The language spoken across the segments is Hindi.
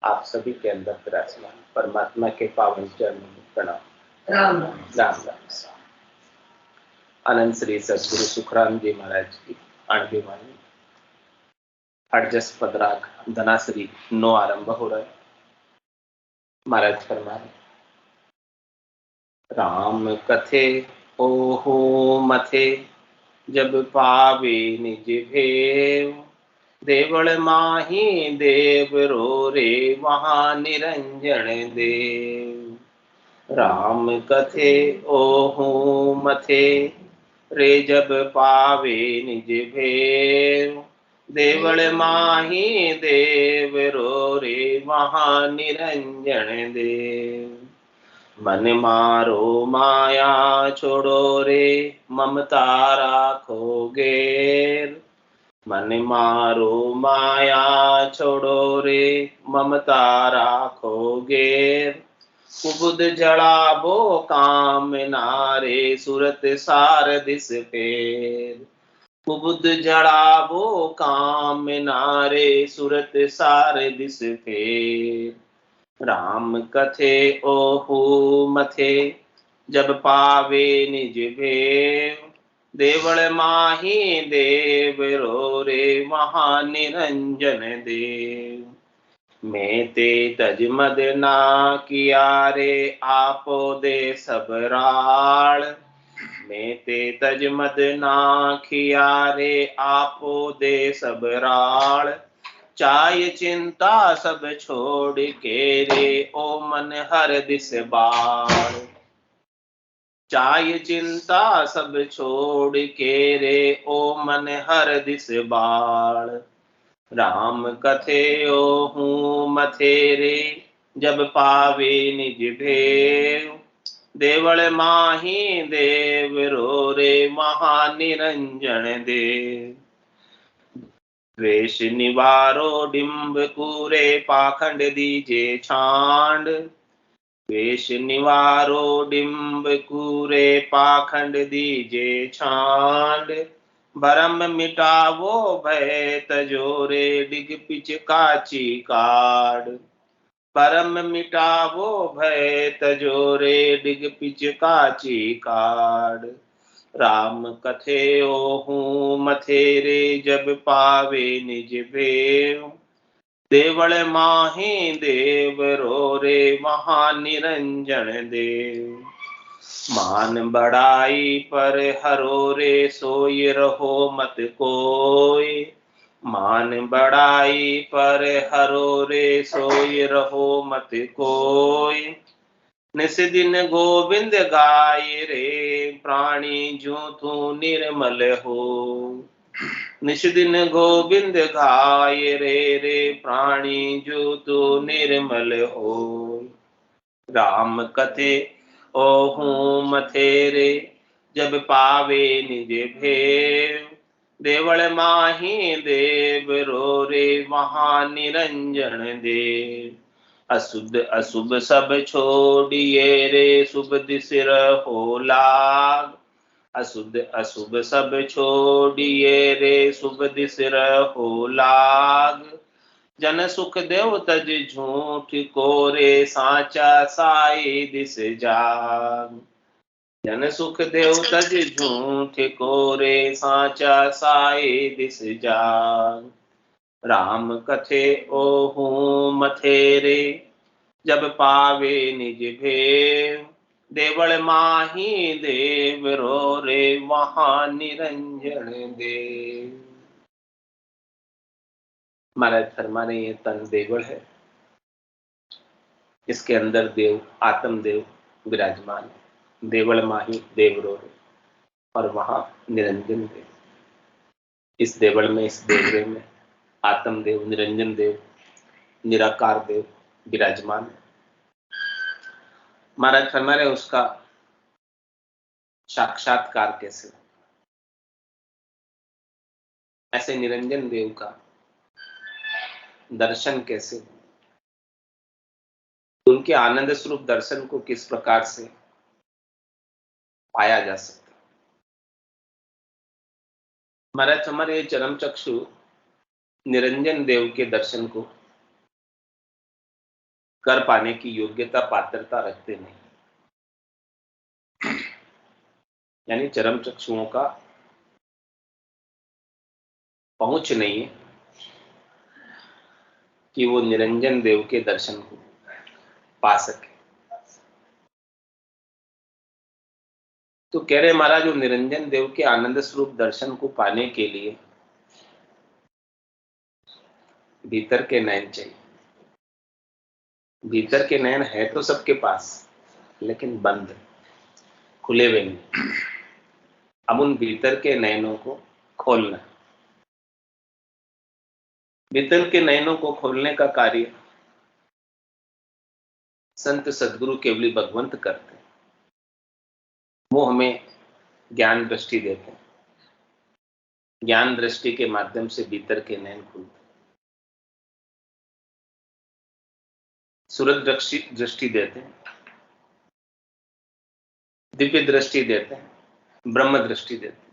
आप सभी के अंदर विराजमान परमात्मा के पावन चरणों में प्रणाम। राम राम राम। अनंत श्री सदगुरु सुखराम जी महाराज की आणवी वाणी अड़जस पदराग धनाश्री 9 आरंभ हो रहा है। महाराज फरमाए, राम कथे ओहो मथे जब पावे निज भेव, देवल माही देव रो रे वहाँ निरंजन देव। राम कथे ओहू मथे रे जब पावे निज भेव, देवल माही देव रो रे वहाँ निरंजन देव। मन मारो माया छोड़ो रे ममता राखो गेर, मन मारो माया छोड़ो रे ममता राखो गेर। कुबुद जड़ाबो काम नारे सूरत सार दिस फेर, कुबुद जड़ाबो काम नारे सूरत सार दिस फेर। राम कथे ओहू मथे जब पावे निज भेव, देवल माही देव रो रे वहाँ निरंजन देव। मैं ते तज मद ना किया रे आपो दे सब राल, मैं ते तज मद ना किया रे आपो दे सब राल। चाय चिंता सब छोड़ के रे ओ मन हर दिस बाण, चाय चिंता सब छोड़ के रे ओ मन हर दिस बाण। राम कथे ओहू मथे रे जब पावे निज भेव, देवल माही देव रो रे महा निरंजन देव। द्वेष निवारो डिंब कूरे पाखंड दीजे छांड, द्वेष निवारो डिंब कूरे पाखंड दीजे छांड। भरम मिटावो भय तजोरे डिग पिच काची काड, भरम मिटावो भय तजोरे डिग पिच काची काड। राम कथे ओहू मथे रे जब पावे निज भेव, देवल माही देव रो रे महा निरंजन देव। मान बढ़ाई पर हरो रे सोई रहो मत कोय, मान बढ़ाई पर हरो रे सोई रहो मत कोय। निस दिन गोविंद गाय रे प्राणी जो तू निर्मल हो, निस दिन गोविंद गाय रे प्राणी जो तू निर्मल हो। राम कथे ओहू मथे रे जब पावे निज भेव, देवल माही देव रो रे महा निरंजन देव। अशुद्ध अशुभ सब छोड़िए रे शुभ दिस रहो लाग, अशुद्ध अशुभ सब छोड़िए रे शुभ दिस रहो लाग। जन सुख देव तज झूठ कोरे साचा साई दिस जाग, जन सुख देव तज झूठ कोरे साचा साई दिस जाग। राम कथे ओहू मथे रे जब पावे निज भेव, देवल माही देव रो रे वहाँ निरंजन देव। महाराज फरमाने ये तन देवल है, इसके अंदर देव आत्मदेव विराजमान है। देवल माही देव रो रे और वहां निरंजन देव। इस देवल में, इस देवरे में आत्मदेव निरंजन देव निराकार देव विराजमान है। महाराज फरमा रहे उसका साक्षात्कार कैसे, ऐसे निरंजन देव का दर्शन कैसे, उनके आनंद स्वरूप दर्शन को किस प्रकार से पाया जा सकता। महाराज हमारे चरम चक्षु निरंजन देव के दर्शन को कर पाने की योग्यता पात्रता रखते नहीं, यानी चरम चक्षुओं का पहुंच नहीं है कि वो निरंजन देव के दर्शन को पा सके। तो कह रहे महाराज, जो निरंजन देव के आनंद स्वरूप दर्शन को पाने के लिए भीतर के नयन चाहिए। भीतर के नयन है तो सबके पास, लेकिन बंद, खुले हुए नहीं। अब उन भीतर के नयनों को खोलना, भीतर के नयनों को खोलने का कार्य संत सदगुरु केवली भगवंत करते हैं। वो हमें ज्ञान दृष्टि देते हैं, ज्ञान दृष्टि के माध्यम से भीतर के नयन खुलते, सूरज दृष्टि देते हैं, दिव्य दृष्टि देते हैं, ब्रह्म दृष्टि देते हैं।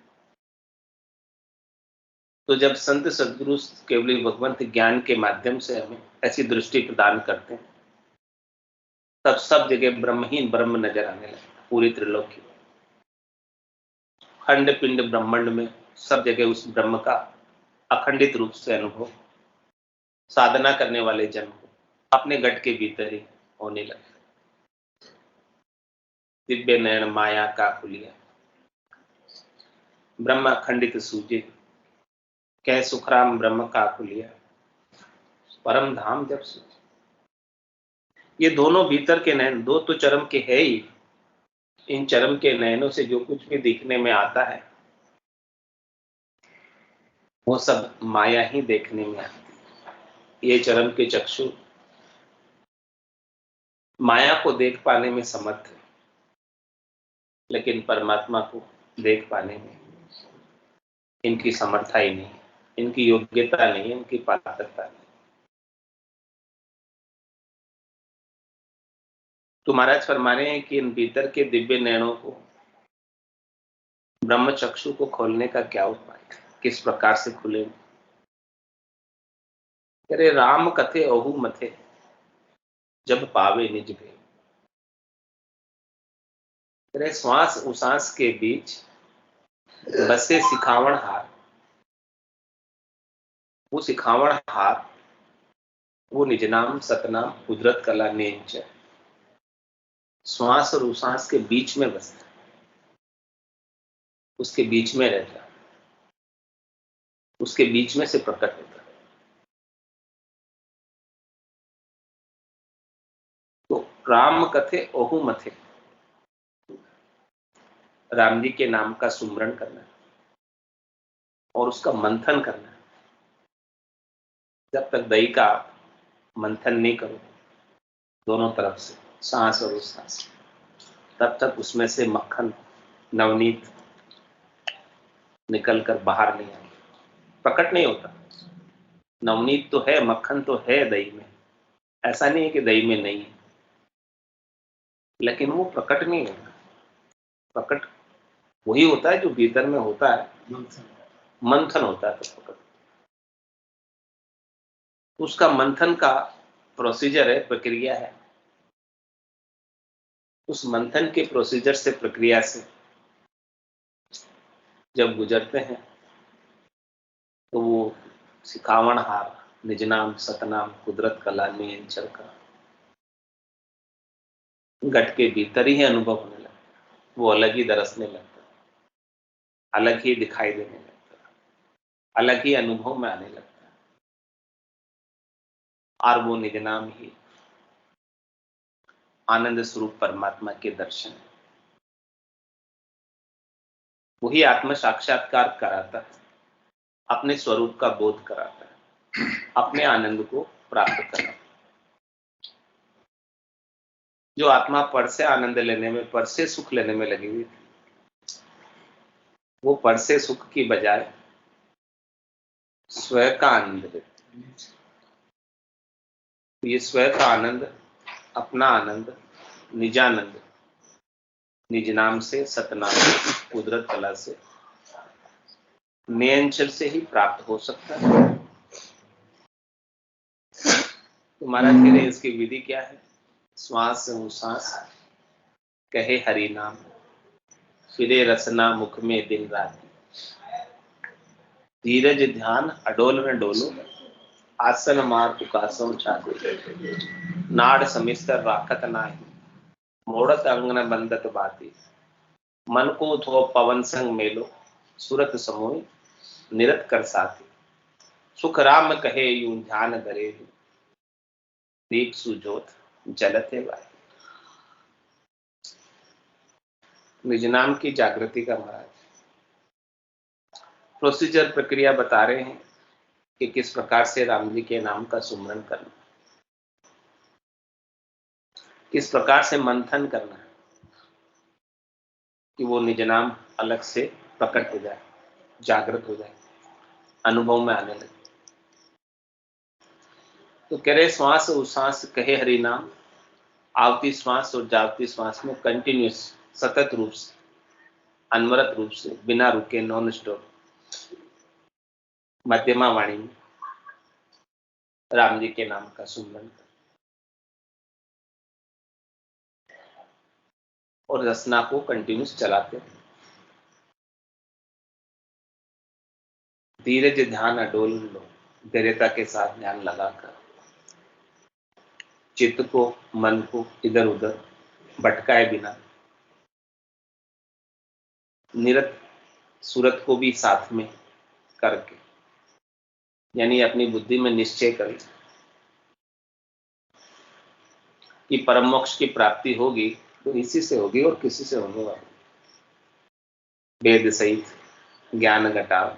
तो जब संत सदगुरु केवली भगवंत ज्ञान के माध्यम से हमें ऐसी दृष्टि प्रदान करते हैं, तब सब जगह ब्रह्म ही ब्रह्म नजर आने लगता। पूरी त्रिलोकी, खंड पिंड ब्रह्मांड में सब जगह उस ब्रह्म का अखंडित रूप से अनुभव साधना करने वाले जन को अपने गट के भीतर ही होने लगता। दिव्य नयन माया का खुलिया, ब्रह्म अखंडित सूझे, कह सुखराम ब्रह्म का खुलिया, परम धाम जब सूझे। ये दोनों भीतर के नयन, दो तो चरम के है ही। इन चरम के नयनों से जो कुछ भी दिखने में आता है, वो सब माया ही देखने में आती है। ये चरम के चक्षु माया को देख पाने में समर्थ है, लेकिन परमात्मा को देख पाने में इनकी समर्था ही नहीं, इनकी योग्यता नहीं, इनकी पात्रता नहीं। तो महाराज फरमा रहे हैं कि इन भीतर के दिव्य नयनों को, ब्रह्म चक्षु को खोलने का क्या उपाय, किस प्रकार से खुले। अरे राम कथे अहु मथे, जब पावे निज गए। अरे श्वास उसास के बीच बसे सिखावण हार, वो सिखावण हार, वो निज नाम सतनाम कुदरत कला नेंच, श्वास और उसास के बीच में बसता, उसके बीच में रहता, उसके बीच में से प्रकट होता। तो राम कथे ओहु मथे, राम जी के नाम का सुमरण करना और उसका मंथन करना। जब तक दही का मंथन नहीं करो दोनों तरफ से, सांस और उच्छ्वास, तब तक उसमें से मक्खन नवनीत निकलकर बाहर नहीं आएगा, प्रकट नहीं होता। नवनीत तो है, मक्खन तो है दही में, ऐसा नहीं है कि दही में नहीं है, लेकिन वो प्रकट नहीं होता। प्रकट वही होता है जो भीतर में होता है, मंथन होता है तो प्रकट। उसका मंथन का प्रोसीजर है, प्रक्रिया है। उस मंथन के प्रोसीजर से, प्रक्रिया से जब गुजरते हैं तो वो सिखावण हार, निज नाम सतनाम कुदरत कला नियंचल का गट के भीतर ही अनुभव होने लगता है। वो अलग ही दरसने लगता है, अलग ही दिखाई देने लगता है, अलग ही अनुभव में आने लगता है। और वो निज नाम ही आनंद स्वरूप परमात्मा के दर्शन है। वही आत्म साक्षात्कार कराता है, अपने स्वरूप का बोध कराता है, अपने आनंद को प्राप्त करना। जो आत्मा पर से आनंद लेने में, पर से सुख लेने में लगी हुई थी, वो पर से सुख की बजाय स्वयं का आनंद लेती। तो ये स्वयं का आनंद, अपना आनंद, निजानंद, निज नाम से, सतनाम से, कुदरत कला से, नियंचल से ही प्राप्त हो सकता है। तो महाराज कह रहे इसकी विधि क्या है? श्वास उश्वास कहे हरि नाम, फिरे रसना मुख में दिन रात, धीरज ध्यान अडोल न डोलो, आसन मार उकासों छाती, नाड़ समिस्तर राखत नाही, मोड़त अंगन बंदत बाती, मन को थो पवन संग मेलो, सुरत समोई निरत कर साथी, सुख राम कहे यूं ध्यान धरे, दीप सुजोत जलते वाय। निज नाम की जागृति का महाराज प्रोसीजर प्रक्रिया बता रहे हैं कि किस प्रकार से राम जी के नाम का सुमरन करना, किस प्रकार से मंथन करना है कि वो निज नाम अलग से प्रकट हो जाए, जागृत हो जाए, अनुभव में आने लगे। तो कह रहे श्वास उश्वास कहे हरि नाम, आवती श्वास और जागती श्वास में कंटिन्यूस सतत रूप से, अनवरत रूप से, बिना रुके, नॉन स्टॉप, मध्यमा वाणी में राम जी के नाम का सुमरन कर और रसना को कंटिन्यूस चलाते हैं। धीरज ध्यान अडोल लो, धैर्यता के साथ ध्यान लगाकर चित्त को, मन को इधर उधर भटकाए बिना, निरत सूरत को भी साथ में करके, यानी अपनी बुद्धि में निश्चय करें कि परम मोक्ष की प्राप्ति होगी तो इसी से होगी और किसी से होने वाली। वेद सहित ज्ञान घटाओ,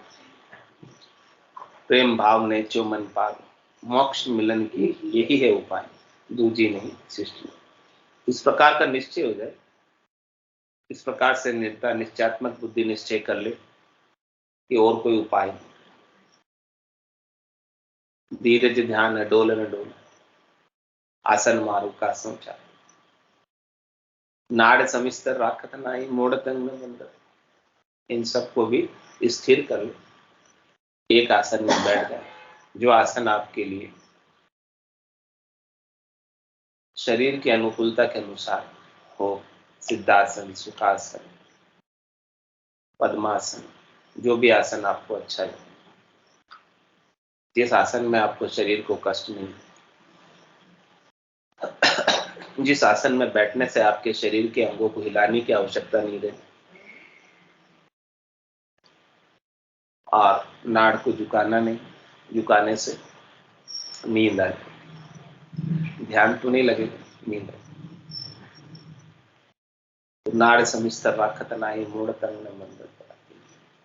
प्रेम भाव ने चो मन पाओ, मोक्ष मिलन की यही है उपाय, दूजी नहीं सृष्टि। इस प्रकार का निश्चय हो जाए, इस प्रकार से निर्ता निश्चयात्मक बुद्धि निश्चय कर ले कि और कोई उपाय नहीं। धीरज ध्यान अडोल न डोल, आसन मारू का सोचा, नाड़ समिस्तर राखत नाई, मोड़त अंग न बंदत। इन सबको भी स्थिर कर लो, एक आसन में बैठ जाए, जो आसन आपके लिए शरीर की अनुकूलता के अनुसार हो, सिद्धासन, सुखासन, पद्मासन, जो भी आसन आपको अच्छा लगे, जिस आसन में आपको शरीर को कष्ट नहीं, जिस आसन में बैठने से आपके शरीर के अंगों को हिलाने की आवश्यकता नहीं रहे और नाड़ को झुकाना नहीं, झुकाने से नींद आए, ध्यान तो नहीं लगेगा, नींद आए। तो नाड़ समिस्तर राखत नाई, मोड़ तंग न बंदत।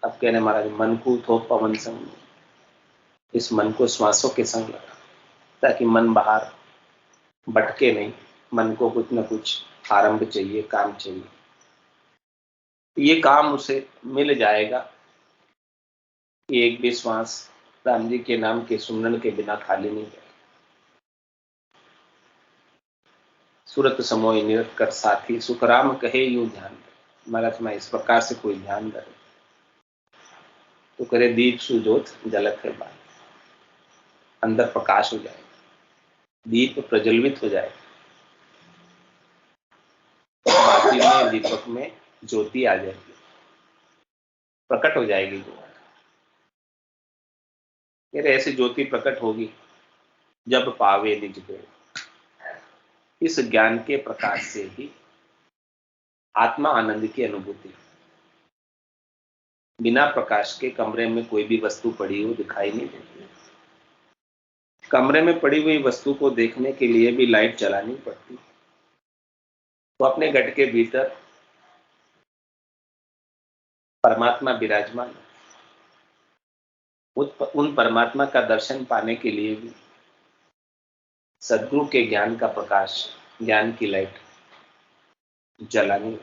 अब कहने महाराज मन को थो पवन संग, इस मन को श्वासों के संग लगा ताकि मन बाहर भटके नहीं, मन को कुछ न कुछ आरंभ चाहिए, काम चाहिए, ये काम उसे मिल जाएगा कि एक भी श्वास राम जी के नाम के सुमरन के बिना खाली नहीं जाए। सूरत समोई निरत कर साथी, सुख राम कहे यूं ध्यान। महाराज मैं इस प्रकार से कोई ध्यान करे तो करे दीप सुजोत जलत है बात, अंदर प्रकाश हो जाए, दीप प्रज्वलित हो जाए, बाती में दीपक में ज्योति आ जाएगी, प्रकट हो जाएगी जो। ऐसी ज्योति प्रकट होगी जब पावे निज देव। इस ज्ञान के प्रकाश से ही आत्मा आनंद की अनुभूति। बिना प्रकाश के कमरे में कोई भी वस्तु पड़ी हो दिखाई नहीं देती। कमरे में पड़ी हुई वस्तु को देखने के लिए भी लाइट जलानी पड़ती। तो अपने घट के भीतर परमात्मा विराजमान, उन परमात्मा का दर्शन पाने के लिए भी सद्गुरु के ज्ञान का प्रकाश, ज्ञान की लाइट जलानी,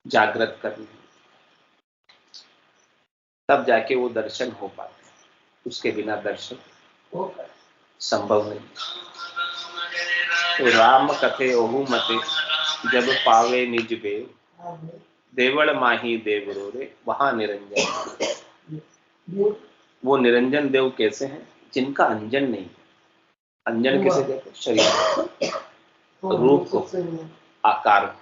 जागृत करनी, तब जाके वो दर्शन हो पाते। उसके बिना दर्शन संभव नहीं। तो राम कथे ओहु मते, जब पावे निज बेव, देवल माही देव रोरे, वहां निरंजन। वो निरंजन देव कैसे हैं? जिनका अंजन नहीं, अंजन किसे कहते हैं? शरीर, रूप को, आकार को,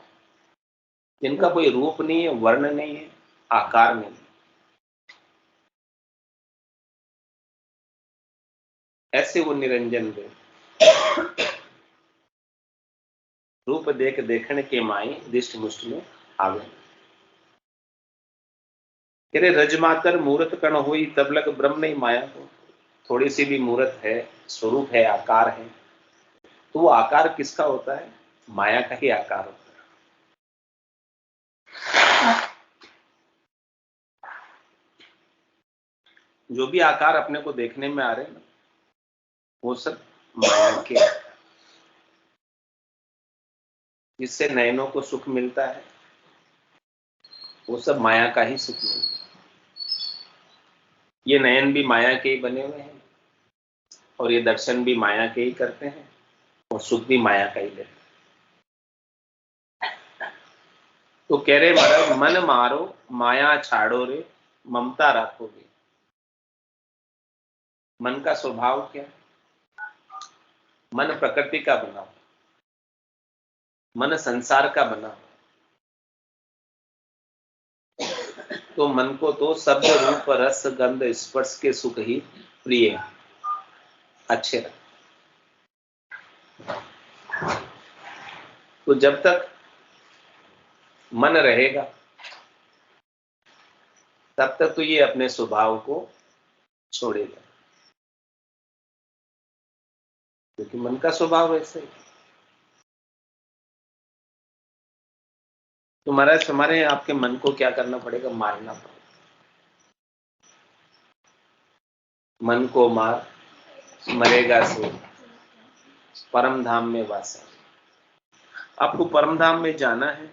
जिनका कोई रूप नहीं है, वर्ण नहीं है, आकार नहीं है, ऐसे वो निरंजन देव। रूप देख देखने के माई दिष्ट मुष्ट में आवे। तेरे रजमातर मूर्त कण हुई तब लग ब्रह्म नहीं माया को। थोड़ी सी भी मूर्त है, स्वरूप है, आकार है, तो वो आकार किसका होता है? माया का ही आकार होता है। जो भी आकार अपने को देखने में आ रहे हैं ना, वो सब माया के, जिससे नयनों को सुख मिलता है, वो सब माया का ही सुख मिलता है। ये नयन भी माया के ही बने हुए हैं, और ये दर्शन भी माया के ही करते हैं, और सुख भी माया का ही लेते हैं। तो कह रहे महाराज, मन मारो माया छाड़ो रे, ममता रखोगे। मन का स्वभाव क्या है? मन प्रकृति का बना हुआ, मन संसार का बना हुआ। तो मन को तो शब्द रूप रस गंध स्पर्श के सुख ही प्रिय है, अच्छे लगते। तो जब तक मन रहेगा तब तक तो ये अपने स्वभाव को छोड़ेगा, क्योंकि मन का स्वभाव ऐसे ही। तो महाराज हमारे आपके मन को क्या करना पड़ेगा? मारना पड़ेगा। मन को मार, मरेगा सो परम धाम में वास है। आपको परम धाम में जाना है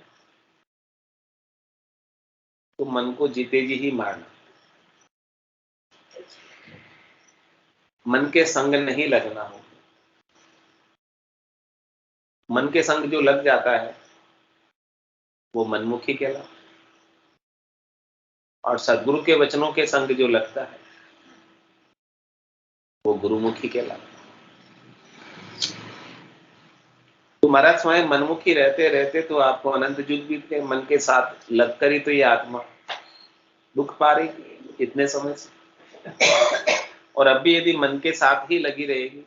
तो मन को जीते जी ही मारना। मन के संग नहीं लगना हो। मन के संग जो लग जाता है वो मनमुखी कहलाता है, और सदगुरु के वचनों के संग जो लगता है वो गुरुमुखी कहलाता है। तो महाराज स्वयं मनमुखी रहते रहते तो आपको अनंत युग बीत गए। मन के साथ लगकर ही तो ये आत्मा दुख पा रही थी इतने समय से, और अब भी यदि मन के साथ ही लगी रहेगी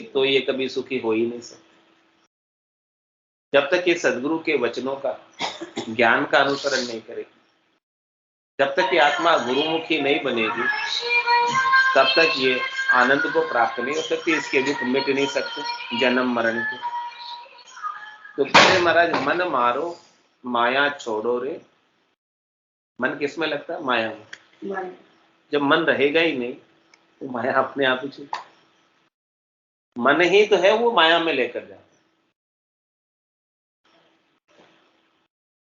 तो ये कभी सुखी हो ही नहीं सकती। जब तक ये सदगुरु के वचनों का, ज्ञान का अनुसरण नहीं करेगी, जब तक ये आत्मा गुरुमुखी नहीं बनेगी, तब तक ये आनंद को प्राप्त नहीं हो सकती, इसके दुख मिट नहीं सकते जन्म मरण के। तो कहते महाराज, मन मारो माया छोड़ो रे। मन किस में लगता है? माया में। जब मन रहेगा ही नहीं तो माया अपने आप ही छूट। मन ही तो है वो माया में लेकर जाता।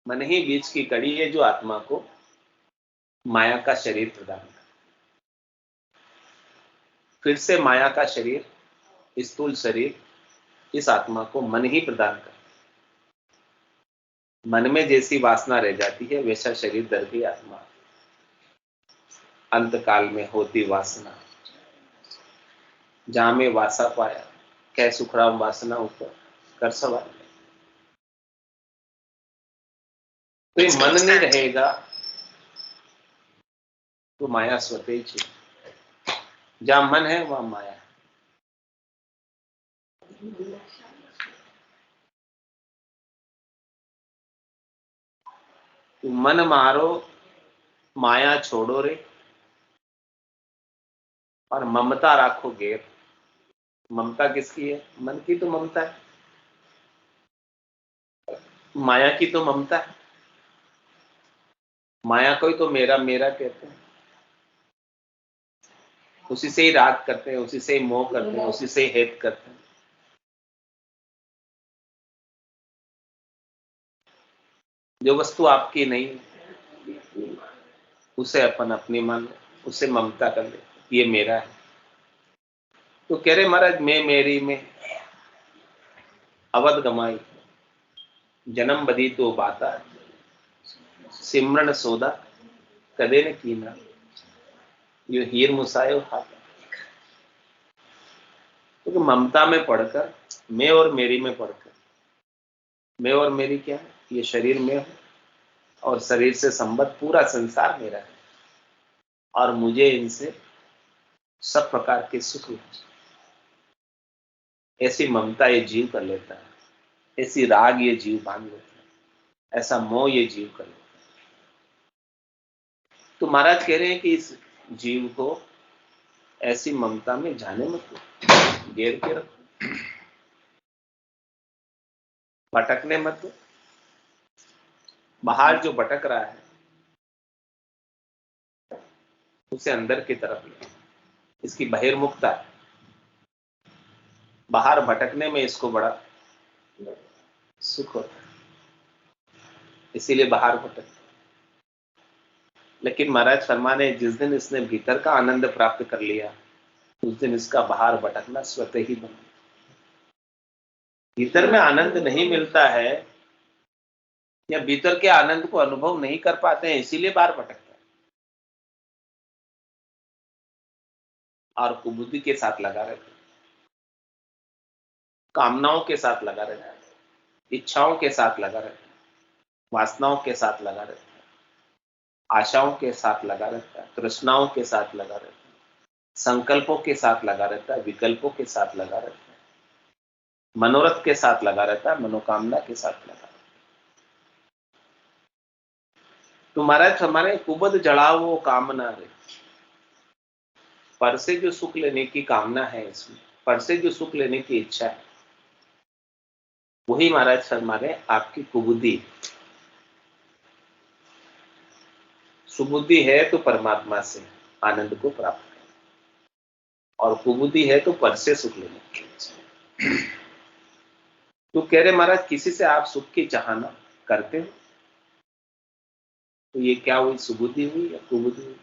मन ही बीच की कड़ी है जो आत्मा को माया का शरीर प्रदान करता। फिर से माया का शरीर, स्थूल शरीर, इस आत्मा को मन ही प्रदान करता। मन में जैसी वासना रह जाती है वैसा शरीर दर की आत्मा। अंत काल में होती वासना, जहां में वासा पाया, कह सुखराम वासना ऊपर कर सवार। तो ये मन नहीं रहेगा तो माया स्वतः ही छूट। जहां मन है वहां माया है। तो मन मारो माया छोड़ो रे, और ममता राखो गैर। ममता किसकी है? मन की तो ममता है, माया की तो ममता है। माया को ही तो मेरा मेरा कहते हैं, उसी से ही राग करते हैं, उसी से ही मोह करते हैं, उसी से ही हेत करते हैं। जो वस्तु आपकी नहीं उसे अपन अपनी मान ले, उससे ममता कर ले, ये मेरा है। तो कह रहे महाराज, मैं मेरी में अवध गमाई, जन्म बदी तो बाता, सिमरन सौदा कदे ने कीना, यो हीर मुसायो हाथा। क्योंकि ममता में पढ़कर, मैं और मेरी में पढ़कर, मैं और मेरी क्या है, ये शरीर में है और शरीर से संबद्ध पूरा संसार मेरा है और मुझे इनसे सब प्रकार के सुख मिले, ऐसी ममता ये जीव कर लेता है, ऐसी राग ये जीव बांध लेता है, ऐसा मोह ये जीव कर लेता है। तो महाराज कह रहे हैं कि इस जीव को ऐसी ममता में जाने मत दो, घेर के रखो, भटकने मत दो। बाहर जो भटक रहा है उसे अंदर की तरफ ले, इसकी बहिर्मुखता है। बाहर भटकने में इसको बड़ा सुख होता है, इसीलिए बाहर भटक। लेकिन महाराज फरमाने, जिस दिन इसने भीतर का आनंद प्राप्त कर लिया उस दिन इसका बाहर भटकना स्वतः ही बंद। भीतर में आनंद नहीं मिलता है या भीतर के आनंद को अनुभव नहीं कर पाते हैं, इसीलिए बाहर भटकता है और कुबुद्धि के साथ लगा रहता है, कामनाओं के साथ लगा रहता है, इच्छाओं के साथ लगा रहता है, वासनाओं के साथ लगा रहता है, आशाओं के साथ लगा रहता है, तृष्णाओं के साथ लगा रहता है, संकल्पों के साथ लगा रहता है, विकल्पों के साथ लगा रहता है, मनोरथ के साथ लगा रहता है, मनोकामना के साथ लगा रहता है। तो महाराज हमारे कुबद जड़ाओ वो कामना रे, पर से जो सुख लेने की कामना है, इसमें पर से जो सुख लेने की इच्छा है, वही महाराज हमारे आपकी कुबुद्धि। सुबुद्धि है तो परमात्मा से आनंद को प्राप्त करें, और कुबुद्धि है तो पर से सुख लेने की इच्छा। तो कह रहे महाराज, किसी से आप सुख की चाहना करते हो तो ये क्या हुई, सुबुद्धि हुई या कुबुद्धि हुई?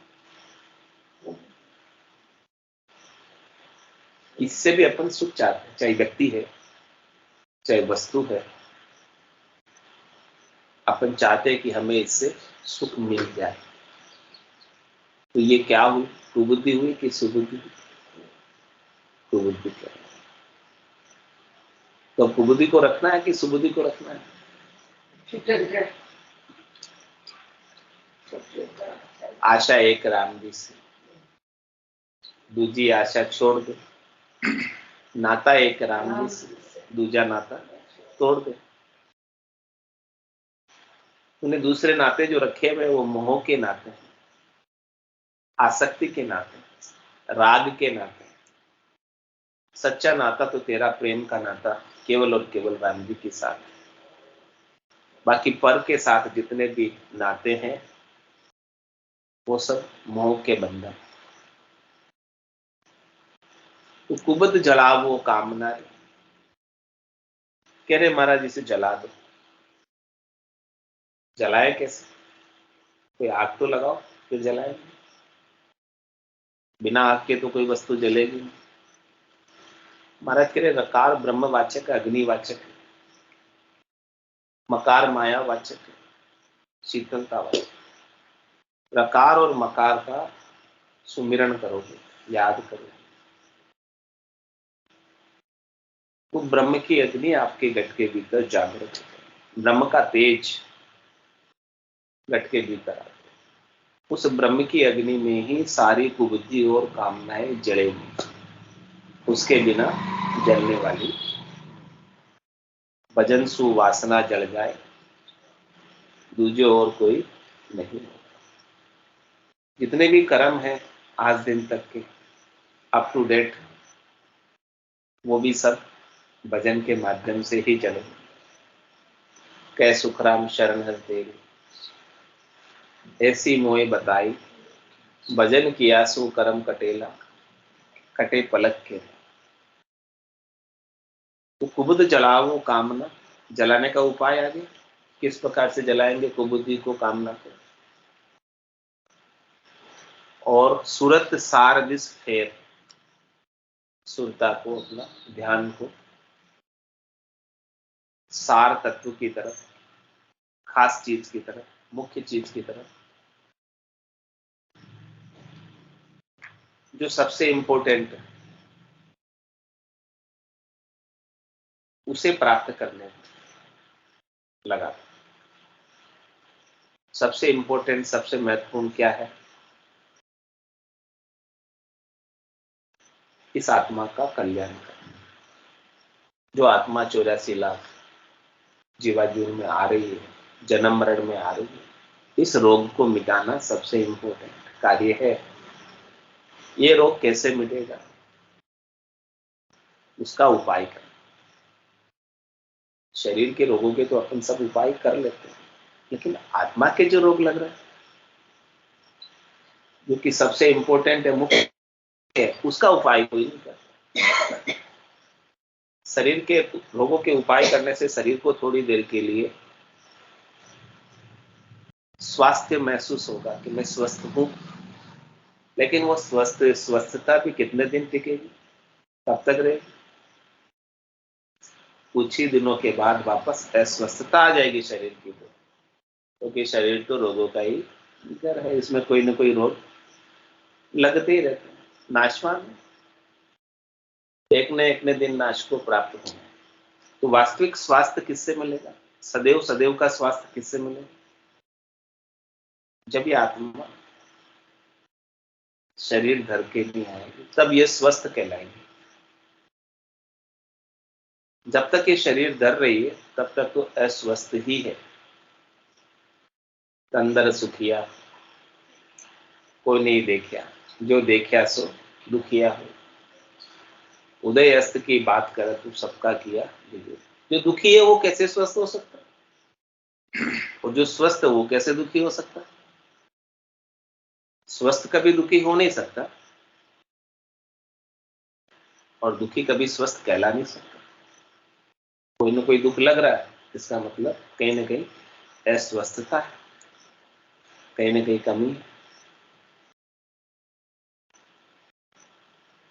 इससे भी अपन सुख चाहते हैं, चाहे व्यक्ति है चाहे वस्तु है, अपन चाहते हैं कि हमें इससे सुख मिल जाए। तो ये क्या हुई, कुबुद्धि हुई कि सुबुद्धि हुई? कुबुद्धि क्या है? तो कुबुद्धि को रखना है कि सुबुद्धि को रखना है? आशा एक राम जी से, दूजी आशा छोड़ दे। नाता एक राम जी से, दूजा नाता तोड़ दे। तूने दूसरे नाते जो रखे हुए वो मोह के नाते, आसक्ति के नाते, राग के नाते। सच्चा नाता तो तेरा प्रेम का नाता केवल और केवल राम जी के साथ। बाकी पर के साथ जितने भी नाते हैं वो सब मोह के बंधन। तो कुबद जलावो कामना, कह रहे महाराज इसे जला दो। जलाए कैसे? कोई आग तो लगाओ फिर जलाएंगे, बिना आग के तो कोई वस्तु जलेगी नहीं। महाराज कह रहे रकार ब्रह्मवाचक, अग्निवाचक, मकार माया वाचक, शीतलता वाचक। रकार और मकार का सुमिरन करोगे, याद करोगे तो ब्रह्म की अग्नि आपके घट के भीतर जागृत है, ब्रह्म का तेज घट के भीतर आता है। उस ब्रह्म की अग्नि में ही सारी कुबुद्धि और कामनाएं जलेगी, उसके बिना जलने वाली। भजन सुवासना जल जाए, दूजे और कोई नहीं होता। जितने भी कर्म हैं आज दिन तक के अप टू डेट, वो भी सब भजन के माध्यम से ही चले। कै सुखराम शरण हर तेरी, ऐसी मोए बताई, भजन किया सो कर्म कटेला, कटे पलक के। तो कुबुद जलाओ कामना, जलाने का उपाय आगे किस प्रकार से जलाएंगे कुबुद्धि को, कामना को। और सूरत सार दिस फेर, सुरता को, अपना ध्यान को सार तत्व की तरफ, खास चीज की तरफ, मुख्य चीज की तरफ, जो सबसे इंपॉर्टेंट है, उसे प्राप्त करने में लगा। सबसे इंपॉर्टेंट, सबसे महत्वपूर्ण क्या है? इस आत्मा का कल्याण करना। जो आत्मा 84 लाख जीवाजून में आ रही है, जन्म मरण में आ रही है, इस रोग को मिटाना सबसे इंपॉर्टेंट कार्य है। ये रोग कैसे मिटेगा? उसका उपाय करना। शरीर के रोगों के तो अपन सब उपाय कर लेते हैं, लेकिन आत्मा के जो रोग लग रहे हैं, जो कि सबसे इंपॉर्टेंट है, मुख्य है, उसका उपाय कोई नहीं करता। शरीर के रोगों के उपाय करने से शरीर को थोड़ी देर के लिए स्वास्थ्य महसूस होगा कि मैं स्वस्थ हूं, लेकिन वो स्वस्थता भी कितने दिन टिकेगी, कब तक रहेगी? कुछ ही दिनों के बाद वापस अस्वस्थता आ जाएगी शरीर की। क्योंकि शरीर तो रोगों का ही घर है, इसमें कोई ना कोई रोग लगते ही रहते हैं, नाशवान है। एक न एक ने दिन नाश को प्राप्त होना। तो वास्तविक स्वास्थ्य किससे मिलेगा? सदैव सदैव का स्वास्थ्य किससे मिलेगा? जब ये आत्मा शरीर धर के नहीं आएगी, तब ये स्वस्थ कहलाएंगे। जब तक ये शरीर धर रही है, तब तक तो अस्वस्थ ही है। अंदर सुखिया कोई नहीं देखिया, जो देखिया सो दुखिया हो। उदय अस्त की बात करे तो सबका किया। जो दुखी है वो कैसे स्वस्थ हो सकता है? और जो स्वस्थ है वो कैसे दुखी हो सकता है? स्वस्थ कभी दुखी हो नहीं सकता, और दुखी कभी स्वस्थ कहला नहीं सकता। कोई ना कोई दुख लग रहा है, इसका मतलब कहीं ना कहीं अस्वस्थता है, कहीं ना कहीं कमी है।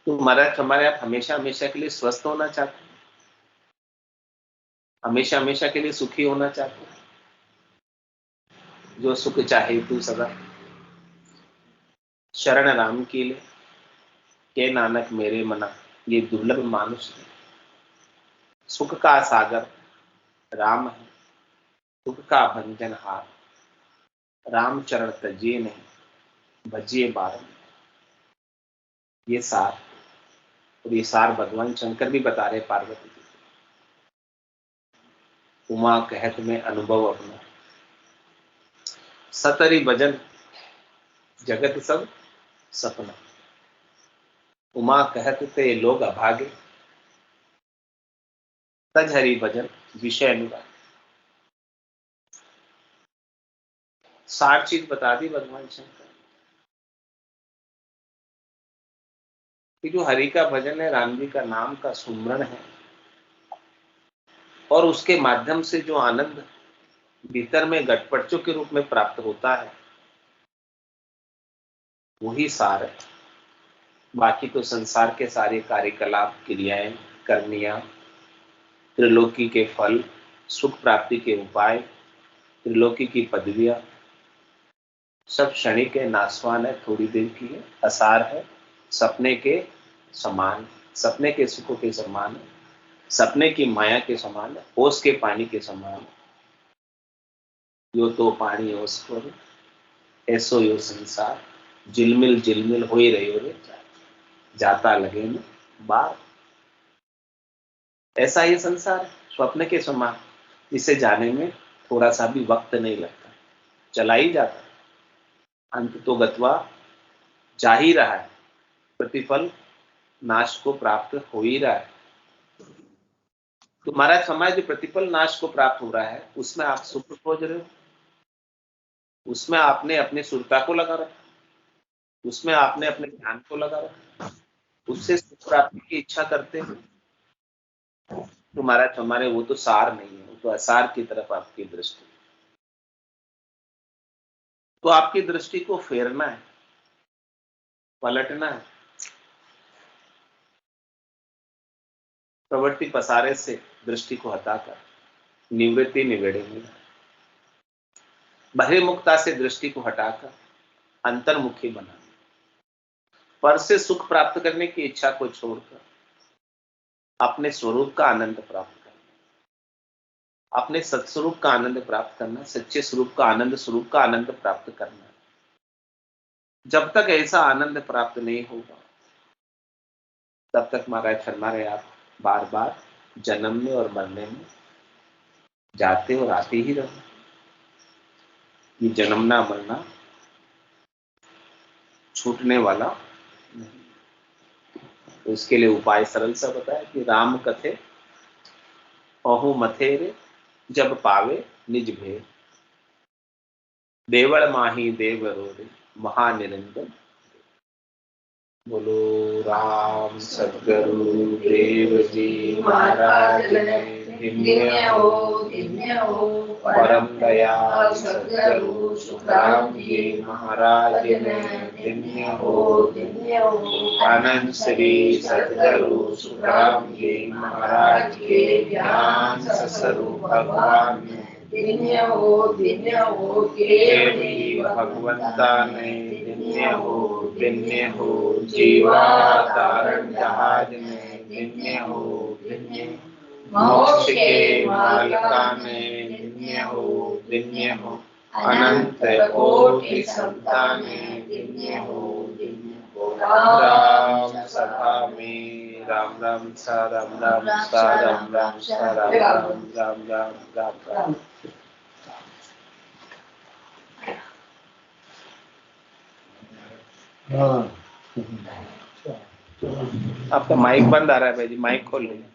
तो हमारे आप हमेशा हमेशा के लिए स्वस्थ होना चाहते हैं, हमेशा हमेशा के लिए सुखी होना चाहते हैं। जो सुख चाहे तू सदा शरण राम की ले, के नानक मेरे मना। ये दुर्लभ मानुष है। सुख का सागर राम है, सुख का भंजन हार। राम चरण तजिए नहीं, भजिए बारम। ये सार, और ये सार भगवान शंकर भी बता रहे पार्वती जी को। उमा कहत में अनुभव अपना, सतरी भजन जगत सब सपना। उमा कहत ते लोग अभागे, तज हरि भजन विषय अनुराग। 60 चीज बता दी भगवान शंकर कि जो हरि का भजन है, राम जी का नाम का सुमरण है, और उसके माध्यम से जो आनंद भीतर में गटपटचों के रूप में प्राप्त होता है, वही सार है। बाकी तो संसार के सारे कार्यकलाप, क्रियाएं, करनियां, त्रिलोकी के फल, सुख प्राप्ति के उपाय, त्रिलोकी की पदवियां, सब क्षणिक है, नासवान है, थोड़ी देर की है, असार है, सपने के समान, सपने के सुखों के समान है, सपने की माया के समान है, ओस के पानी के समान है। यो तो पानी ओस पर, ऐसो यो संसार, झिलमिल झिलमिल हो ही रही हो रे, जाता लगे में बार। ऐसा ये संसार है, स्वप्न के समान, इसे जाने में थोड़ा सा भी वक्त नहीं लगता, चला ही जाता है। अंत तो गत्वा जा ही रहा है, प्रतिफल नाश को प्राप्त हो ही रहा है। तुम्हारा समाज जो प्रतिफल नाश को प्राप्त हो रहा है, उसमें आप सुख खोज रहे हो, उसमें आपने अपनी सुरता को लगा रखा, उसमें आपने अपने ध्यान को लगा रखा, उससे सुख प्राप्ति की इच्छा करते हो। तुम्हारा हमारे वो तो सार नहीं है, वो तो असार की तरफ आपकी दृष्टि। तो आपकी दृष्टि को फेरना है, पलटना है, प्रवृत्ति पसारे से दृष्टि को हटाकर निवृत्ति निवेड़े में, बहिर्मुखता से दृष्टि को हटाकर अंतर्मुखी बना, पर से सुख प्राप्त करने की इच्छा को छोड़कर अपने स्वरूप का आनंद प्राप्त करना। अपने सत्स्वरूप का आनंद प्राप्त करना, सच्चे स्वरूप का आनंद, स्वरूप का आनंद प्राप्त करना। जब तक ऐसा आनंद प्राप्त नहीं होगा तब तक महाराज फरमा रहे आप बार बार जन्म में और मरने में जाते और आते ही रहो। ये जन्मना मरना छूटने वाला नहीं। तो इसके लिए उपाय सरल सा बताया कि राम कथे अहु मथेरे जब पावे निज भेद, देवल माही देव रोरे महानिरंजन। बोलो राम सद्गुरु देव जी महाराज ने धन्य हो परम दयाल सद्गुरु सुखराम जी महाराज ने धन्य हो अनंत श्री सद्गुरु सुखराम जी महाराज के ज्ञान स्वरूप भगवान ने धन्य हो केवली भगवंता ने धन्य हो जीवा तारण जहाज में धन्य हो मोक्ष के मालिका ने धन्य हो अनंत कोटि संता ने धन्य हो राम सभा में राम राम सा राम राम सा राम राम सा राम राम राम राम राम राम। आपका माइक बंद आ रहा है भाई जी, माइक खोल लीजिए।